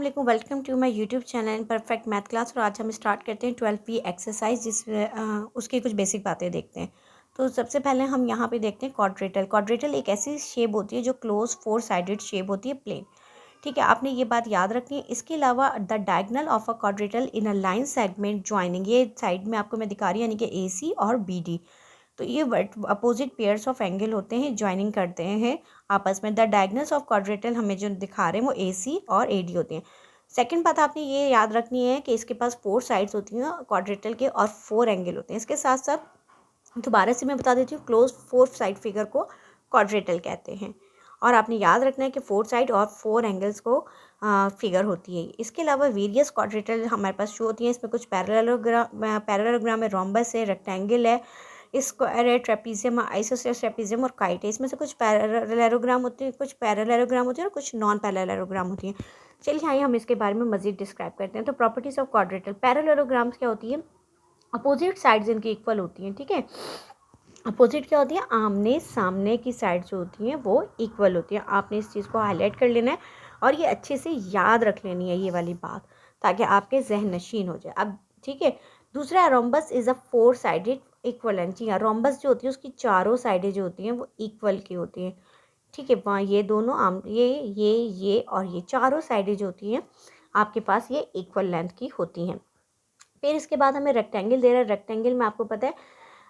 वालेकुम, welcome to my YouTube channel perfect math class. और आज हम स्टार्ट करते हैं 12 एक्सरसाइज, जिसमें उसकी कुछ बेसिक बातें देखते हैं। तो सबसे पहले हम यहाँ पे देखते हैं क्वाड्रेटल। क्वाड्रेटल एक ऐसी शेप होती है जो क्लोज 4 साइडेड शेप होती है, प्लेन। ठीक है, आपने ये बात याद रखनी है। इसके अलावा the diagonal of a quadrilateral in a line segment joining, ये साइड में आपको मैं दिखा रही हूँ, यानी कि AC और BD। तो ये अपोजिट पेयर्स ऑफ एंगल होते हैं, ज्वाइनिंग करते हैं आपस में। द डायगनल्स ऑफ क्वाड्रेटल हमें जो दिखा रहे हैं वो AC और AD होते हैं। सेकंड बात आपने ये याद रखनी है कि इसके पास 4 साइड्स होती हैं क्वाड्रेटल के, और 4 एंगल होते हैं। इसके साथ साथ दोबारा से मैं बता देती हूँ, क्लोज 4 साइड फिगर को क्वाड्रेटल कहते हैं। और आपने याद रखना है कि 4 साइड और 4 एंगल्स को फिगर होती है। इसके अलावा वेरियस क्वाड्रेटल हमारे पास शो होती हैं। इसमें कुछ पैरेललोग्राम है, रोम्बस है, रेक्टेंगल है, स्क्वायर है, ट्रेपीजियम, आइसोसेलेस ट्रेपीजियम और काइट है। इसमें से कुछ पैरेललोग्राम होते हैं, कुछ पैरेललोग्राम होते हैं और कुछ नॉन पैरेललोग्राम होती हैं। चलिए आइए हम इसके बारे में मजीद डिस्क्राइब करते हैं। तो प्रॉपर्टीज ऑफ क्वाड्रेटल, पैरेललोग्राम्स क्या होती है? अपोजिट साइड्स इनकी इक्वल होती हैं। ठीक है, अपोजिट क्या होती है? आमने सामने की साइड जो होती हैं वो इक्वल होती हैं। आपने इस चीज़ को हाईलाइट कर लेना है और ये अच्छे से याद रख लेनी है ये वाली बात, ताकि आपके जहन नशीन हो जाए। अब ठीक है, दूसरा rhombus is a 4 sided equivalent. जी हाँ, रोम्बस जो होती है उसकी चारों साइडें जो होती हैं वो इक्वल की होती हैं। ठीक है, वहाँ ये दोनों ये और ये चारों साइडें जो होती हैं आपके पास ये इक्वल लेंथ की होती हैं। फिर इसके बाद हमें रेक्टेंगल दे रहा है। रेक्टेंगल में आपको पता है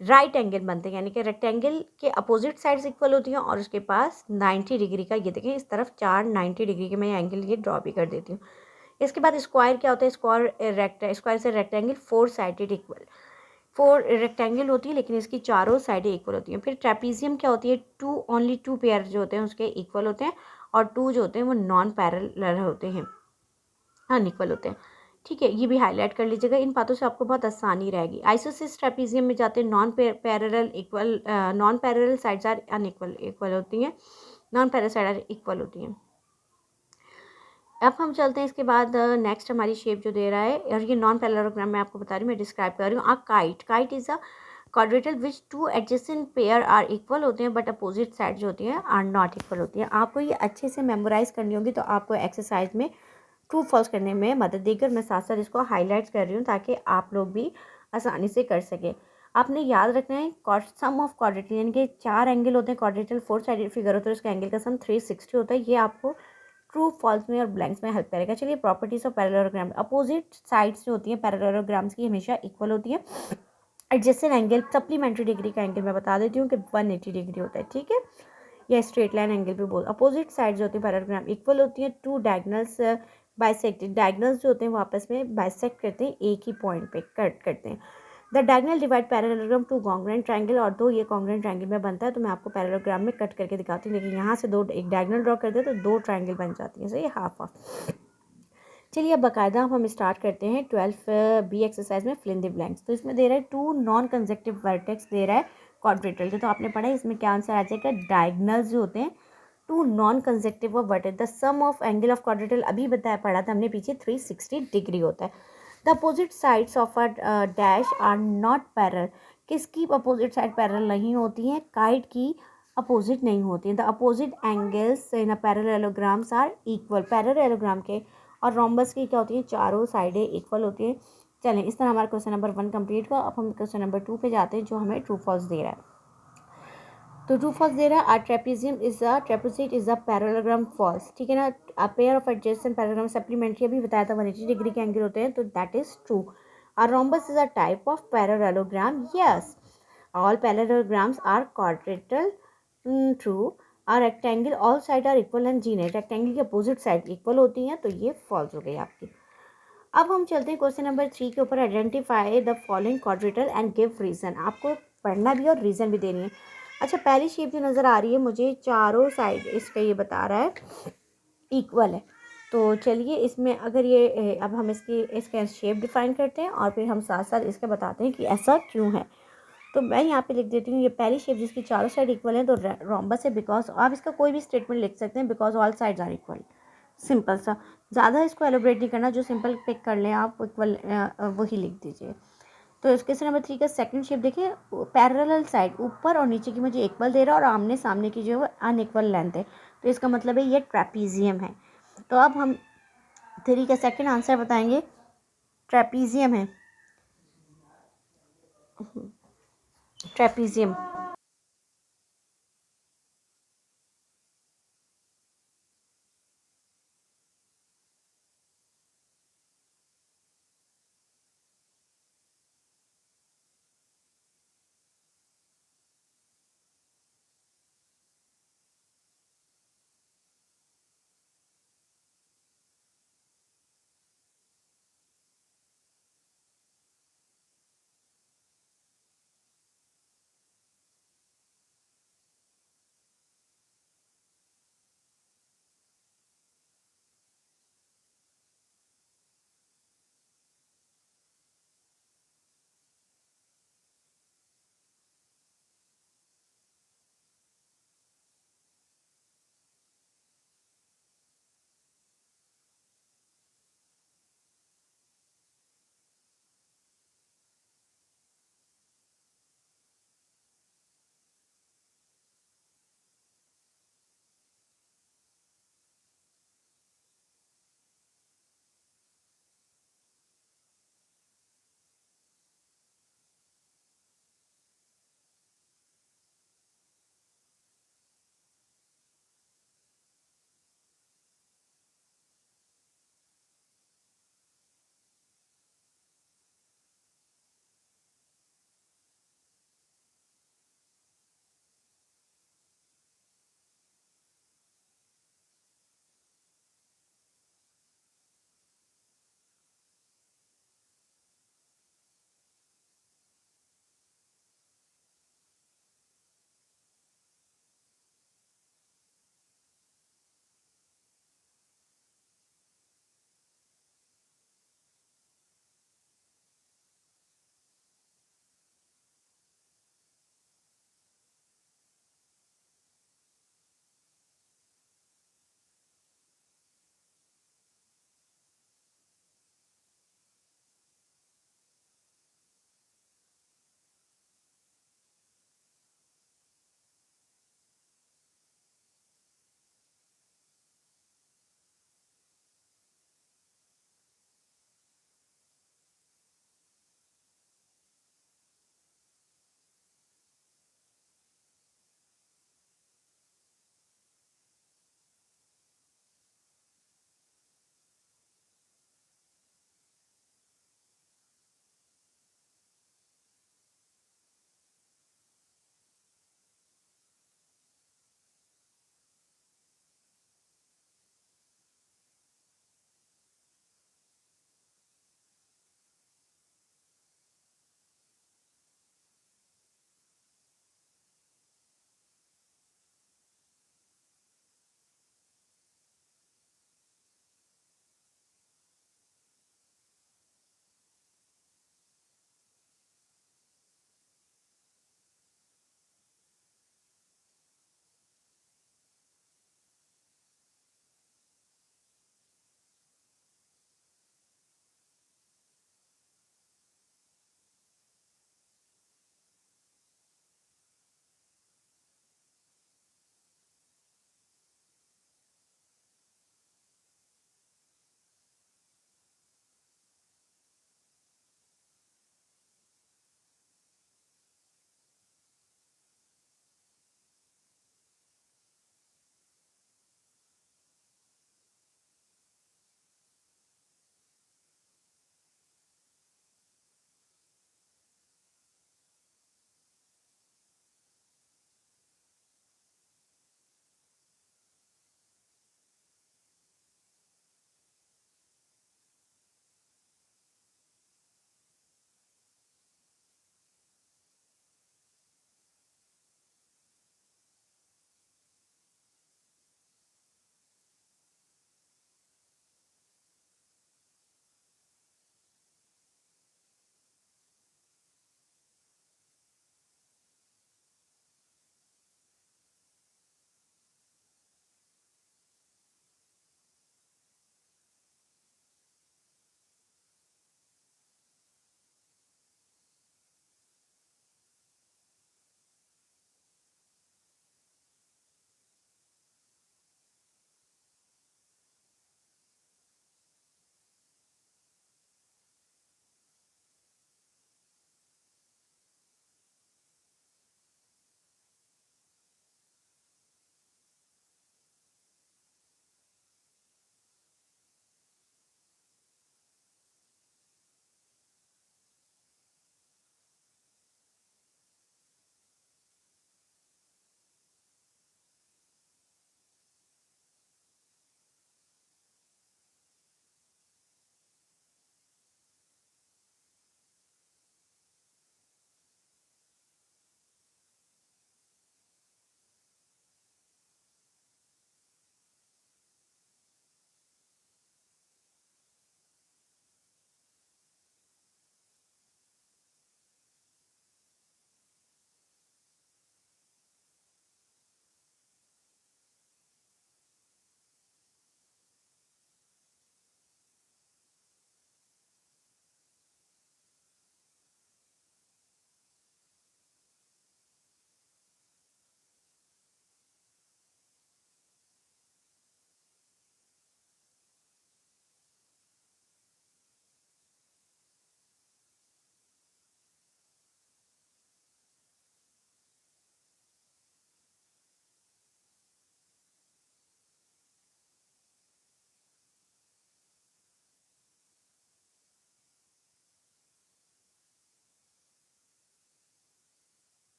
राइट एंगल बनते हैं, यानी कि रेक्टेंगल के अपोजिट साइड्स इक्वल होती हैं और उसके पास 90 डिग्री का, ये देखें इस तरफ 4 90 डिग्री के मैं एंगल ये ड्रॉ भी कर देती हूँ। इसके बाद स्क्वायर क्या होता है? स्क्वायर से रेक्टेंगल 4 साइडेड इक्वल, 4 रेक्टेंगल होती है लेकिन इसकी चारों साइडें इक्वल होती हैं। फिर ट्रेपीजियम क्या होती है? ओनली टू पेयर जो होते हैं उसके इक्वल होते हैं, और 2 जो होते हैं वो नॉन पैरेलल होते हैं, अनइक्वल होते हैं। ठीक है, ये भी हाईलाइट कर लीजिएगा, इन बातों से आपको बहुत आसानी रहेगी। आइसोसेलेस ट्रेपीजियम में जाते हैं non parallel sides are unequal equal होती हैं, non parallel side are equal होती हैं। अब हम चलते हैं इसके बाद नेक्स्ट हमारी शेप जो दे रहा है, और ये नॉन पैरेललोग्राम मैं आपको बता रही हूँ, मैं डिस्क्राइब कर रही हूँ। Kite is a quadrilateral which 2 adjacent pair are equal होते हैं, बट अपोजिट साइड जो होती हैं आर नॉट इक्वल होती हैं। आपको ये अच्छे से मेमोराइज करनी होगी, तो आपको एक्सरसाइज में ट्रू फॉल्स करने में मदद देकर मैं साथ साथ इसको हाईलाइट्स कर रही हूँ, ताकि आप लोग भी आसानी से कर सकें। आपने याद रखना है सम ऑफ क्वाड्रेटल, यानी कि 4 एंगल होते हैं क्वाड्रेटल, 4 साइडेड फिगर होता है, उसका एंगल का सम 360 होता है। ये आपको ट्रू फॉल्स में और ब्लैंक्स में हेल्प करेगा। चलिए, properties of parallelogram, opposite sides जो होती हैं पैरेललोग्राम्स की हमेशा इक्वल होती है। एडजेसेंट एंगल, सप्लीमेंट्री डिग्री का एंगल मैं बता देती हूँ कि 180 डिग्री होता है। ठीक है, या स्ट्रेट लाइन एंगल भी बोल। अपोजिट साइड जो होती है पैरेललोग्राम इक्वल होती है। 2 डायगनल्स बाइसेक्टेड, डायगनल्स जो होते हैं वो आपस में बाइसेक्ट करते हैं, एक ही पॉइंट पे कट करते हैं। The diagonal divide parallelogram two congruent triangle, और दो ये कॉन्ग्रुएंट ट्रायंगल में बनता है, तो मैं आपको पैरेललोग्राम में कट करके दिखाती हूँ। लेकिन यहाँ से एक डायगनल ड्रॉ करते हैं तो 2 ट्रायंगल बन जाती हैं, सही है, हाफ हाफ। चलिए अब बाकायदा हम स्टार्ट करते हैं 12B एक्सरसाइज में फिल इन द ब्लैंक्स। तो इसमें दे रहा है 2 नॉन कंसेक्टिव वर्टेक्स दे रहा है क्वाड्रेटल के। तो आपने पढ़ा है, इसमें क्या आंसर आ जाएगा? डायगनल्स जो होते हैं 2 non consecutive of vertex, the sum of angle of quadrilateral अभी बताया पढ़ा था हमने पीछे, 360 डिग्री होता है। The opposite sides of a dash are not parallel, किसकी अपोजिट साइड पैरेलल नहीं होती हैं? काइट की अपोजिट नहीं होती है। The opposite angles in a parallelograms are equal, parallelogram के और रोम्बस की क्या होती है? चारों साइडें इक्वल होती हैं। चलें, इस तरह हमारा क्वेश्चन नंबर 1 कंप्लीट हुआ। अब हम क्वेश्चन नंबर 2 पे जाते हैं, जो हमें ट्रू फॉल्स दे रहा है। तो ट्रू फॉल्स दे रहा है, ट्रेपेजिट इज अ पैरेललोग्राम फॉल्स। ठीक है ना, a pair of adjacent parallelogram supplementary, अभी बताया था 180 डिग्री के एंगल होते हैं, तो that is true. A rhombus is a type of parallelogram, yes. All parallelograms are quadrilateral, true. और rectangle all side are equal and जी नहीं, रेक्टेंगल की अपोजिट साइड इक्वल होती हैं, तो ये फॉल्स हो गई आपकी। अब हम चलते हैं क्वेश्चन नंबर 3 के ऊपर। Identify the following quadrilateral and give reason, आपको पढ़ना भी और रीजन भी देनी है। अच्छा, पहली शेप जो नज़र आ रही है मुझे, चारों साइड इसका ये बता रहा है इक्वल है। तो चलिए, इसमें अगर ये अब हम इसका शेप डिफाइन करते हैं और फिर हम साथ साथ इसका बताते हैं कि ऐसा क्यों है। तो मैं यहाँ पे लिख देती हूँ, ये पहली शेप जिसकी चारों साइड इक्वल है, तो रोम्बस है। बिकॉज आप इसका कोई भी स्टेटमेंट लिख सकते हैं, because all sides are equal, simple सा, ज़्यादा इसको एलोब्रेट नहीं करना, जो सिंपल पिक कर लें आप इक्वल वही लिख दीजिए। तो इसके से नंबर 3 का सेकंड शेप देखिए, पैरेलल साइड ऊपर और नीचे की मुझे इक्वल दे रहा है और आमने सामने की जो है अनइक्वल लेंथ है, तो इसका मतलब है ये ट्रेपीजियम है। तो अब हम 3 का सेकंड आंसर बताएंगे, ट्रेपीजियम है, ट्रेपीजियम।